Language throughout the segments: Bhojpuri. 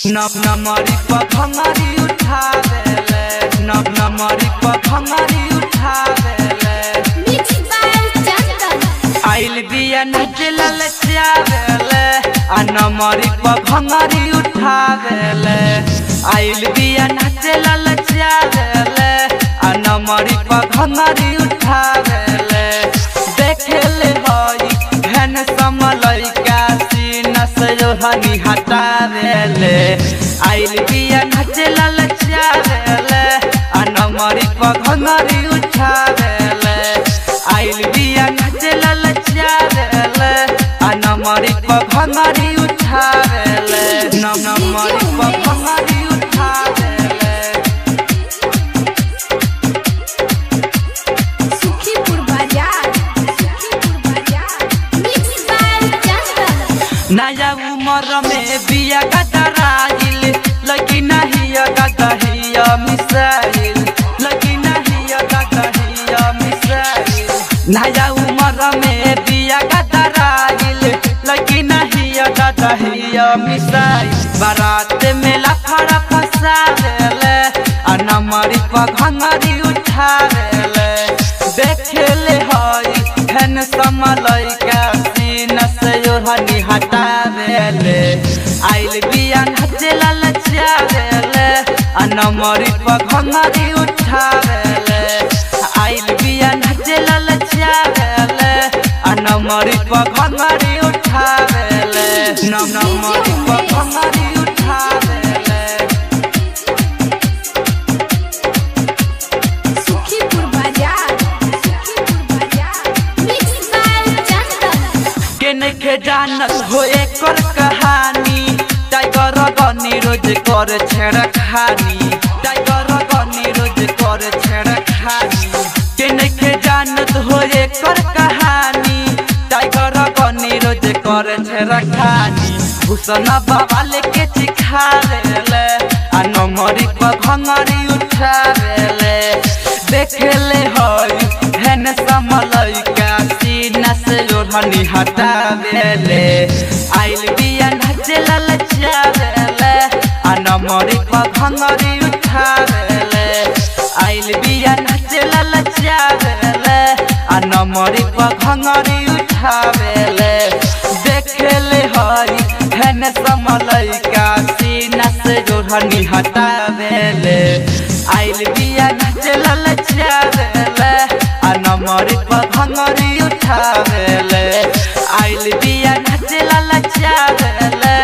नमरी पर भंगारी उठावेले नमरी पर भंगारी उठावेले आइल बिया नचे ललचावेले आ नमरी पर भंगारी उठावेले आइल बिया नचे ललचावेले आ नमरी पर भंगारी उठावेले देखेले हई घन समलैका सीना से हनी हटावेले आइल बिया नचे ललचावेले आ नमरी पर भंगारी उठावेले आइल बिया नचे ललचावेले आ नमरी पर भंगारी उठावेले नमरी पर भंगारी उठावेले नया उम्र में बिया गदराइल लगी नहीं गदहिया मिसाइल लगी नहीं गदहिया मिसाइल नया उम्र में बिया गदराइल लगी नहीं गदहिया मिसाइल बारात में लफड़ा फसावेले आ नमरी पर भंगारी उठावेले देखेले हई घन समलैका सीना से हनी हटावेले आइल बिया नचे ललचावेले आ नमरी पर भंगारी उठावेले आइल बिया नचे ललचावेले आ नमरी पर भंगारी उठावेले नमरी पर भंगारी उठावेले के जानत हो एकर कहानी टाइगर गनी रोज कर छेड़खानी टाइगर गनी रोज कर छेड़खानी के जानत हो एकर कहानी टाइगर गनी रोज कर छेड़खानी भूषण बाबा लेके चिखावेले आ नमरी पर भंगारी उठावेले देखेले हई हेन समलैका सीना से हनी हटावेले आइल बिया नचे ललचावेले आ नमरी पर भंगारी उठावेले आइल बिया नचे ललचावेले आ नमरी पर भंगारी उठावेले देखेले हई हेन समलैका सीना से हनी हटावेले आइल बिया नचे ललचावेले आ नमरी पर भंगारी उठावेले आइल बिया नचे ललचावेले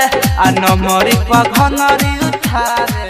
आ नमरी पर भंगारी उठावेले।